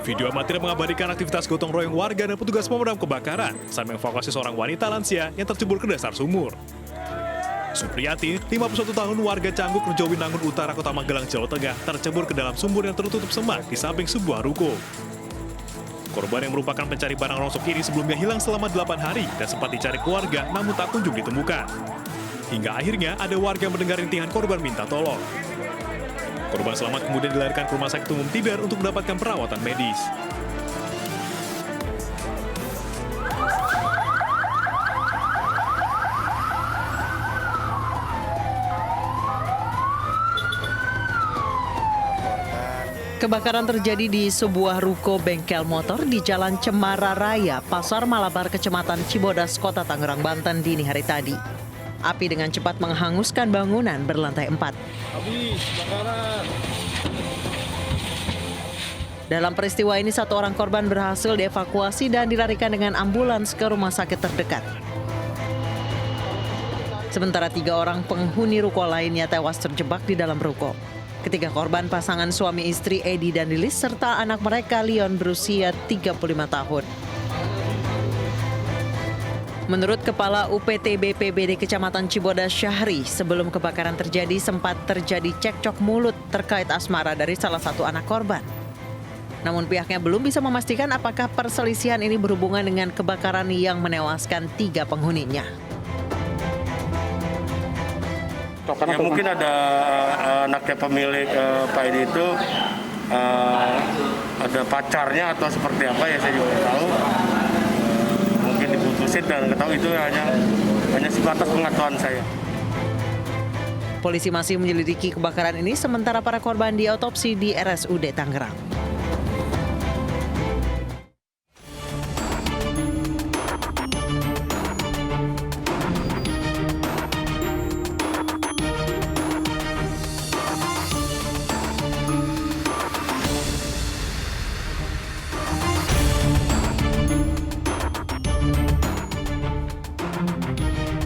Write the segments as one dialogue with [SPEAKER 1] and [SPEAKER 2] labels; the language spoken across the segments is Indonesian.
[SPEAKER 1] Video amatir mengabadikan aktivitas gotong royong warga dan petugas pemadam kebakaran saat mengevakuasi seorang wanita lansia yang tercebur ke dasar sumur. Supriyati, 51 tahun warga Canggu, Rejowinangun Utara, Kota Magelang, Jawa Tengah, tercebur ke dalam sumur yang tertutup semak di samping sebuah ruko. Korban yang merupakan pencari barang rongsok ini sebelumnya hilang selama 8 hari dan sempat dicari keluarga namun tak kunjung ditemukan. Hingga akhirnya ada warga mendengar rintihan korban minta tolong. Korban selamat kemudian dilarikan ke Rumah Sakit Umum Tidar untuk mendapatkan perawatan medis.
[SPEAKER 2] Kebakaran terjadi di sebuah ruko bengkel motor di Jalan Cemara Raya, Pasar Malabar, Kecamatan Cibodas, Kota Tangerang, Banten dini hari tadi. Api dengan cepat menghanguskan bangunan berlantai 4.
[SPEAKER 3] Habis, kebakaran.
[SPEAKER 2] Dalam peristiwa ini, satu orang korban berhasil dievakuasi dan dilarikan dengan ambulans ke rumah sakit terdekat. Sementara 3 orang penghuni ruko lainnya tewas terjebak di dalam ruko. Ketiga korban pasangan suami istri Edi dan Lilis serta anak mereka Leon berusia 35 tahun. Menurut Kepala UPT BPBD Kecamatan Cibodas Syahri, sebelum kebakaran terjadi sempat terjadi cekcok mulut terkait asmara dari salah satu anak korban. Namun pihaknya belum bisa memastikan apakah perselisihan ini berhubungan dengan kebakaran yang menewaskan 3 penghuninya.
[SPEAKER 4] Ya, mungkin ada anaknya pemilik Pak Edi itu ada pacarnya atau seperti apa ya, saya juga nggak tahu. Mungkin diputusin dan nggak tahu, itu hanya sebatas pengetahuan saya.
[SPEAKER 2] Polisi masih menyelidiki kebakaran ini sementara para korban diotopsi di RSUD Tangerang.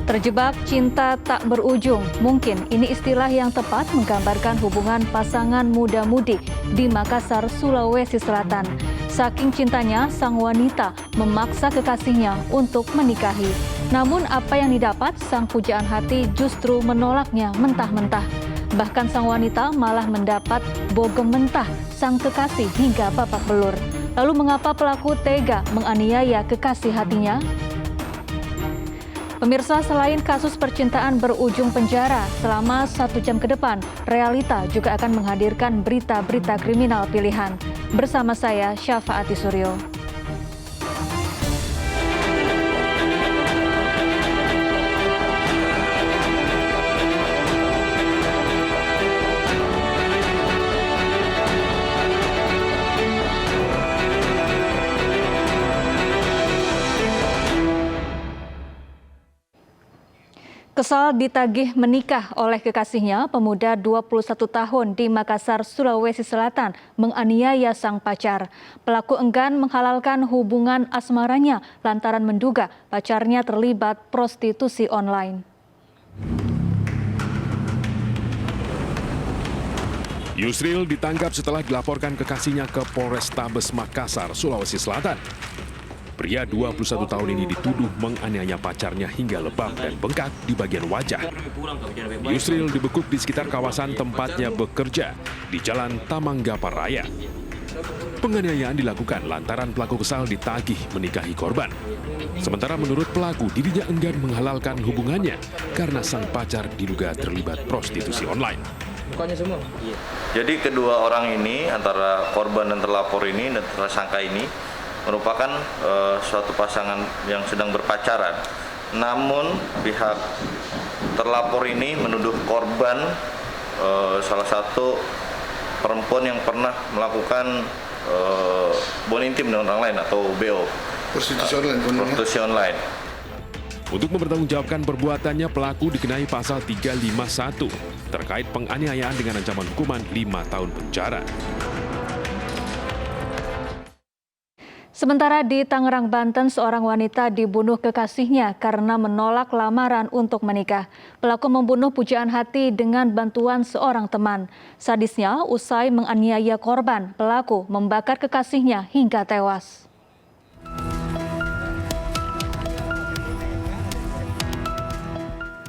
[SPEAKER 5] Terjebak cinta tak berujung, mungkin ini istilah yang tepat menggambarkan hubungan pasangan muda-mudi di Makassar, Sulawesi Selatan. Saking cintanya, sang wanita memaksa kekasihnya untuk menikahi. Namun apa yang didapat, sang pujaan hati justru menolaknya mentah-mentah. Bahkan sang wanita malah mendapat bogem mentah sang kekasih hingga babak belur. Lalu mengapa pelaku tega menganiaya kekasih hatinya? Pemirsa, selain kasus percintaan berujung penjara selama 1 jam ke depan, Realita juga akan menghadirkan berita-berita kriminal pilihan. Bersama saya, Syafaati Suryo. Kesal ditagih menikah oleh kekasihnya, pemuda 21 tahun di Makassar, Sulawesi Selatan menganiaya sang pacar. Pelaku enggan menghalalkan hubungan asmaranya lantaran menduga pacarnya terlibat prostitusi online.
[SPEAKER 6] Yusril ditangkap setelah dilaporkan kekasihnya ke Polrestabes Makassar, Sulawesi Selatan. Pria 21 tahun ini dituduh menganiaya pacarnya hingga lebam dan bengkak di bagian wajah. Yusril dibekuk di sekitar kawasan tempatnya bekerja di Jalan Tamanggapar Raya. Penganiayaan dilakukan lantaran pelaku kesal ditagih menikahi korban. Sementara menurut pelaku, dirinya enggan menghalalkan hubungannya karena sang pacar diduga terlibat prostitusi online.
[SPEAKER 7] Jadi kedua orang ini, antara korban dan terlapor ini dan tersangka ini, merupakan suatu pasangan yang sedang berpacaran. Namun pihak terlapor ini menuduh korban salah satu perempuan yang pernah melakukan hubungan intim dengan orang lain atau BO. Prostitusi online.
[SPEAKER 6] Untuk mempertanggungjawabkan perbuatannya, pelaku dikenai pasal 351 terkait penganiayaan dengan ancaman hukuman 5 tahun penjara.
[SPEAKER 5] Sementara di Tangerang, Banten, seorang wanita dibunuh kekasihnya karena menolak lamaran untuk menikah. Pelaku membunuh pujaan hati dengan bantuan seorang teman. Sadisnya, usai menganiaya korban, pelaku membakar kekasihnya hingga tewas.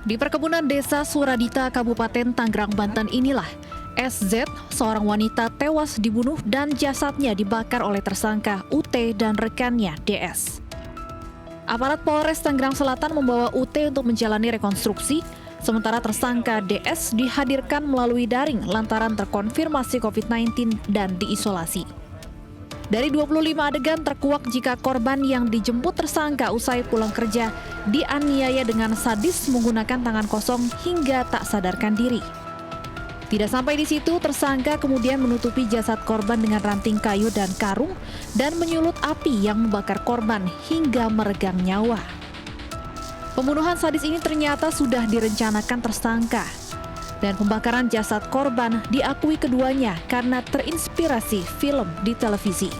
[SPEAKER 8] Di perkebunan desa Suradita, Kabupaten Tangerang, Banten inilah SZ, seorang wanita tewas dibunuh dan jasadnya dibakar oleh tersangka UT dan rekannya DS. Aparat Polres Tangerang Selatan membawa UT untuk menjalani rekonstruksi, sementara tersangka DS dihadirkan melalui daring lantaran terkonfirmasi COVID-19 dan diisolasi. Dari 25 adegan terkuak jika korban yang dijemput tersangka usai pulang kerja dianiaya dengan sadis menggunakan tangan kosong hingga tak sadarkan diri. Tidak sampai di situ, tersangka kemudian menutupi jasad korban dengan ranting kayu dan karung dan menyulut api yang membakar korban hingga meregang nyawa. Pembunuhan sadis ini ternyata sudah direncanakan tersangka. Dan pembakaran jasad korban diakui keduanya karena terinspirasi film di televisi.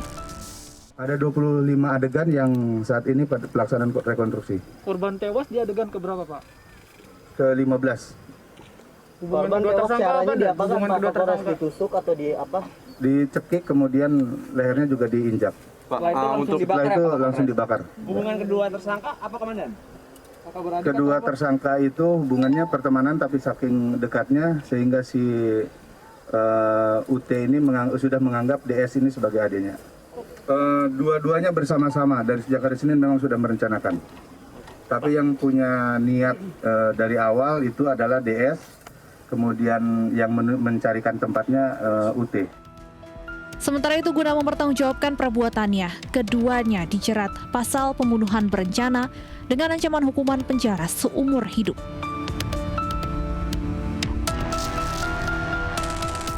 [SPEAKER 9] Ada 25 adegan yang saat ini pada pelaksanaan rekonstruksi.
[SPEAKER 3] Korban tewas di adegan keberapa, Pak?
[SPEAKER 9] Ke-15.
[SPEAKER 3] Hubungan kedua tersangka apa? Hubungan kedua tersangka
[SPEAKER 10] ditusuk atau di apa?
[SPEAKER 9] Dicekik, kemudian lehernya juga diinjak. Setelah itu langsung dibakar.
[SPEAKER 3] Hubungan kedua tersangka apa, Komandan?
[SPEAKER 9] Kedua tersangka itu hubungannya pertemanan tapi saking dekatnya sehingga si UT ini sudah menganggap DS ini sebagai adiknya. Dua-duanya bersama-sama dari sejak hari Senin memang sudah merencanakan. Tapi yang punya niat dari awal itu adalah DS. Kemudian yang mencarikan tempatnya UT.
[SPEAKER 8] Sementara itu guna mempertanggungjawabkan perbuatannya, keduanya dijerat pasal pembunuhan berencana dengan ancaman hukuman penjara seumur hidup.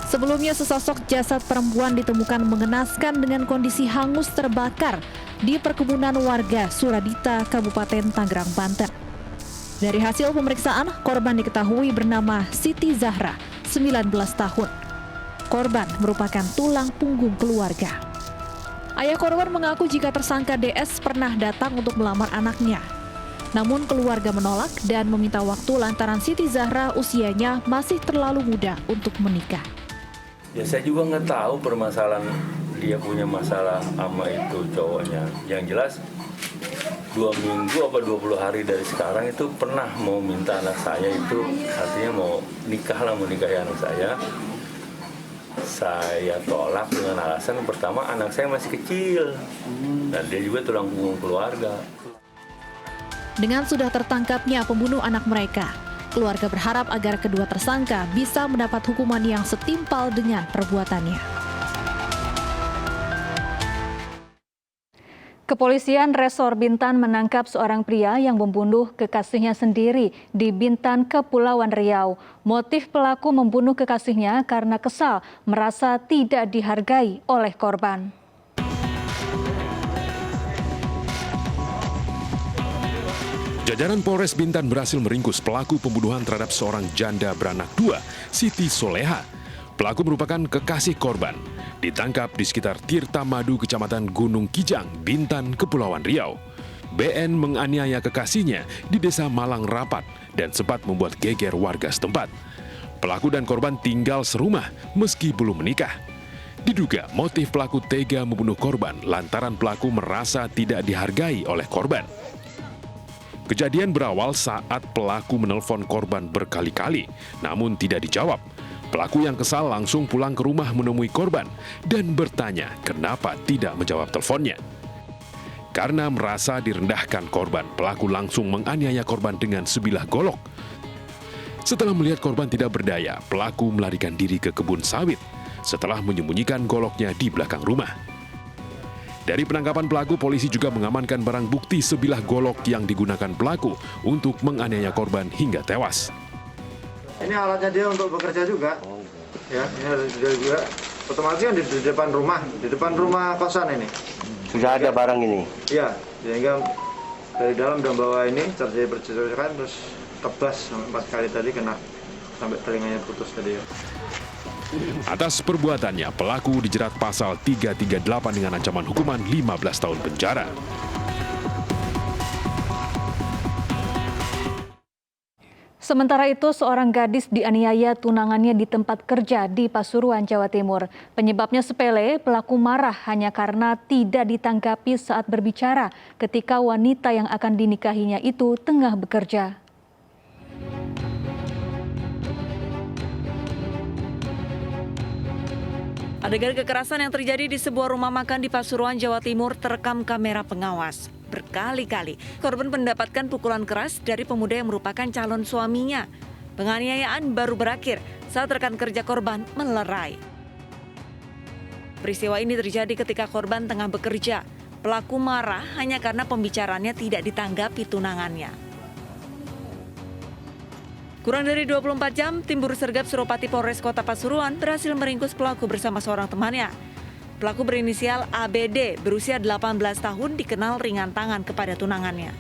[SPEAKER 8] Sebelumnya sesosok jasad perempuan ditemukan mengenaskan dengan kondisi hangus terbakar di perkebunan warga Suradita, Kabupaten Tangerang, Banten. Dari hasil pemeriksaan, korban diketahui bernama Siti Zahra, 19 tahun. Korban merupakan tulang punggung keluarga. Ayah korban mengaku jika tersangka DS pernah datang untuk melamar anaknya. Namun keluarga menolak dan meminta waktu lantaran Siti Zahra usianya masih terlalu muda untuk menikah.
[SPEAKER 11] Ya saya juga nggak tahu permasalahan dia punya masalah sama itu cowoknya. Yang jelas 2 minggu apa 20 hari dari sekarang itu pernah mau minta anak saya itu, artinya mau nikahi anak saya. Saya tolak dengan alasan pertama anak saya masih kecil dan dia juga tulang punggung keluarga.
[SPEAKER 8] Dengan sudah tertangkapnya pembunuh anak mereka, keluarga berharap agar kedua tersangka bisa mendapat hukuman yang setimpal dengan perbuatannya.
[SPEAKER 5] Kepolisian Resor Bintan menangkap seorang pria yang membunuh kekasihnya sendiri di Bintan, Kepulauan Riau. Motif pelaku membunuh kekasihnya karena kesal merasa tidak dihargai oleh korban.
[SPEAKER 6] Jajaran Polres Bintan berhasil meringkus pelaku pembunuhan terhadap seorang janda beranak 2, Siti Soleha. Pelaku merupakan kekasih korban. Ditangkap di sekitar Tirta Madu, Kecamatan Gunung Kijang, Bintan, Kepulauan Riau. BN menganiaya kekasihnya di Desa Malang Rapat dan sempat membuat geger warga setempat. Pelaku dan korban tinggal serumah meski belum menikah. Diduga motif pelaku tega membunuh korban lantaran pelaku merasa tidak dihargai oleh korban. Kejadian berawal saat pelaku menelpon korban berkali-kali, namun tidak dijawab. Pelaku yang kesal langsung pulang ke rumah menemui korban dan bertanya kenapa tidak menjawab teleponnya. Karena merasa direndahkan korban, pelaku langsung menganiaya korban dengan sebilah golok. Setelah melihat korban tidak berdaya, pelaku melarikan diri ke kebun sawit setelah menyembunyikan goloknya di belakang rumah. Dari penangkapan pelaku, polisi juga mengamankan barang bukti sebilah golok yang digunakan pelaku untuk menganiaya korban hingga tewas.
[SPEAKER 12] Ini alatnya dia untuk bekerja juga. Ya, ini ada juga. Otomatis kan di depan rumah kosan ini.
[SPEAKER 10] Sudah ada barang ini?
[SPEAKER 12] Iya, sehingga dari dalam udah bawa ini, terjadi percikan, terus tebas sampai 4 kali tadi kena, sampai telinganya putus tadi ya.
[SPEAKER 6] Atas perbuatannya, pelaku dijerat pasal 338 dengan ancaman hukuman 15 tahun penjara.
[SPEAKER 5] Sementara itu, seorang gadis dianiaya tunangannya di tempat kerja di Pasuruan, Jawa Timur. Penyebabnya sepele, pelaku marah hanya karena tidak ditanggapi saat berbicara ketika wanita yang akan dinikahinya itu tengah bekerja.
[SPEAKER 2] Adegan kekerasan yang terjadi di sebuah rumah makan di Pasuruan, Jawa Timur terekam kamera pengawas. Berkali-kali, korban mendapatkan pukulan keras dari pemuda yang merupakan calon suaminya. Penganiayaan baru berakhir saat rekan kerja korban melerai. Peristiwa ini terjadi ketika korban tengah bekerja. Pelaku marah hanya karena pembicaraannya tidak ditanggapi tunangannya. Kurang dari 24 jam, tim Buru Sergap Suropati Polres Kota Pasuruan berhasil meringkus pelaku bersama seorang temannya. Pelaku berinisial ABD, berusia 18 tahun, dikenal ringan tangan kepada tunangannya.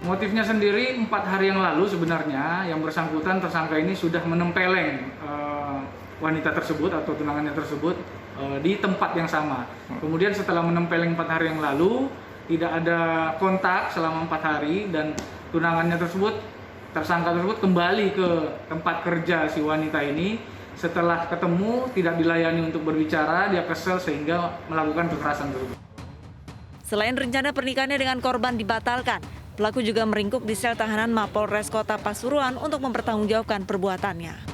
[SPEAKER 13] Motifnya sendiri 4 hari yang lalu sebenarnya yang bersangkutan tersangka ini sudah menempeleng wanita tersebut atau tunangannya tersebut di tempat yang sama. Kemudian setelah menempeleng 4 hari yang lalu, tidak ada kontak selama 4 hari dan tunangannya tersebut, tersangka tersebut kembali ke tempat kerja si wanita ini. Setelah ketemu, tidak dilayani untuk berbicara, dia kesel sehingga melakukan kekerasan tersebut.
[SPEAKER 2] Selain rencana pernikahannya dengan korban dibatalkan, pelaku juga meringkuk di sel tahanan Mapolres Kota Pasuruan untuk mempertanggungjawabkan perbuatannya.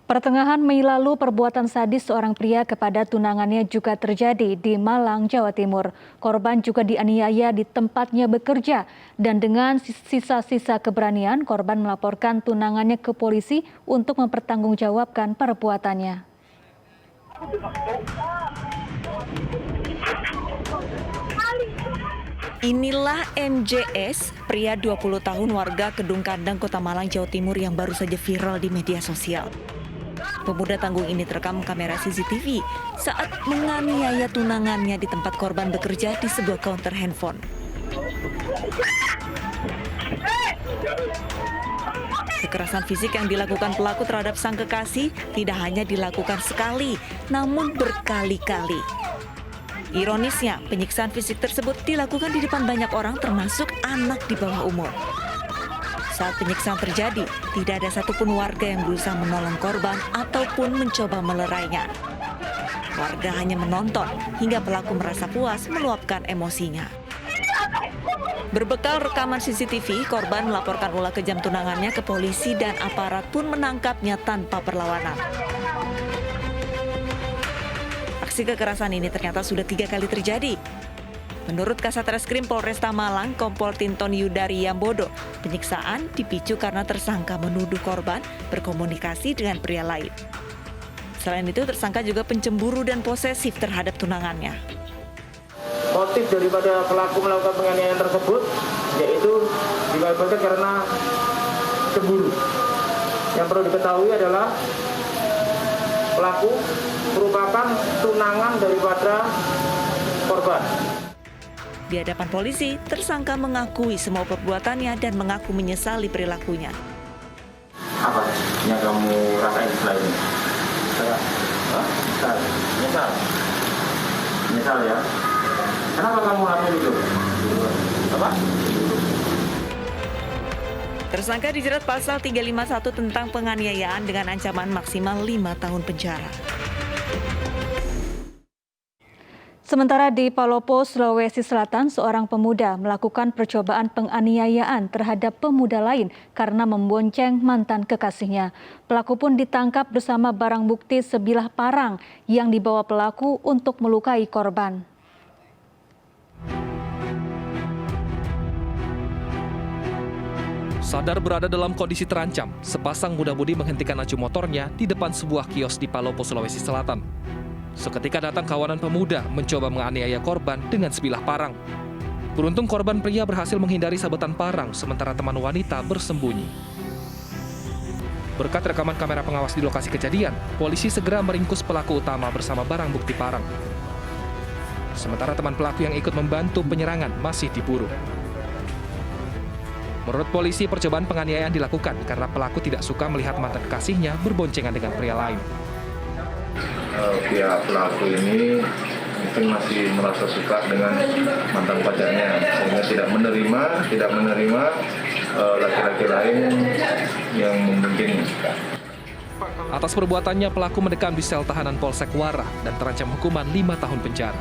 [SPEAKER 5] Pertengahan Mei lalu, perbuatan sadis seorang pria kepada tunangannya juga terjadi di Malang, Jawa Timur. Korban juga dianiaya di tempatnya bekerja dan dengan sisa-sisa keberanian, korban melaporkan tunangannya ke polisi untuk mempertanggungjawabkan perbuatannya.
[SPEAKER 2] Inilah MJS, pria 20 tahun warga Kedung Kandang, Kota Malang, Jawa Timur yang baru saja viral di media sosial. Pemuda tanggung ini terekam kamera CCTV saat menganiaya tunangannya di tempat korban bekerja di sebuah counter handphone. Kekerasan fisik yang dilakukan pelaku terhadap sang kekasih tidak hanya dilakukan sekali, namun berkali-kali. Ironisnya, penyiksaan fisik tersebut dilakukan di depan banyak orang termasuk anak di bawah umur. Saat penyiksaan terjadi, tidak ada satupun warga yang berusaha menolong korban ataupun mencoba melerainya. Warga hanya menonton hingga pelaku merasa puas meluapkan emosinya. Berbekal rekaman CCTV, korban melaporkan ulah kejam tunangannya ke polisi dan aparat pun menangkapnya tanpa perlawanan. Aksi kekerasan ini ternyata sudah 3 kali terjadi. Menurut Kasat Reskrim Polresta Malang, Kompol Tinton Yudari Yambodo, penyiksaan dipicu karena tersangka menuduh korban berkomunikasi dengan pria lain. Selain itu, tersangka juga pencemburu dan posesif terhadap tunangannya.
[SPEAKER 14] Motif daripada pelaku melakukan penganiayaan tersebut yaitu dilakukan karena cemburu. Yang perlu diketahui adalah pelaku merupakan tunangan daripada korban.
[SPEAKER 2] Di hadapan polisi, tersangka mengakui semua perbuatannya dan mengaku menyesali perilakunya.
[SPEAKER 14] Apa yang kamu rasain setelah ini? Menyesal. Menyesal ya? Kenapa kamu lakukan itu? Apa?
[SPEAKER 2] Tersangka dijerat pasal 351 tentang penganiayaan dengan ancaman maksimal 5 tahun penjara.
[SPEAKER 5] Sementara di Palopo, Sulawesi Selatan, seorang pemuda melakukan percobaan penganiayaan terhadap pemuda lain karena membonceng mantan kekasihnya. Pelaku pun ditangkap bersama barang bukti sebilah parang yang dibawa pelaku untuk melukai korban.
[SPEAKER 15] Sadar berada dalam kondisi terancam, sepasang muda-mudi menghentikan laju motornya di depan sebuah kios di Palopo, Sulawesi Selatan. Seketika datang kawanan pemuda mencoba menganiaya korban dengan sebilah parang. Beruntung korban pria berhasil menghindari sabetan parang, sementara teman wanita bersembunyi. Berkat rekaman kamera pengawas di lokasi kejadian, polisi segera meringkus pelaku utama bersama barang bukti parang. Sementara teman pelaku yang ikut membantu penyerangan masih diburu. Menurut polisi, percobaan penganiayaan dilakukan karena pelaku tidak suka melihat mantan kekasihnya berboncengan dengan pria lain.
[SPEAKER 16] Pihak pelaku ini mungkin masih merasa suka dengan mantan pacarnya, sehingga tidak menerima laki-laki lain yang membenci.
[SPEAKER 15] Atas perbuatannya, pelaku mendekam di sel tahanan Polsek Wara dan terancam hukuman 5 tahun penjara.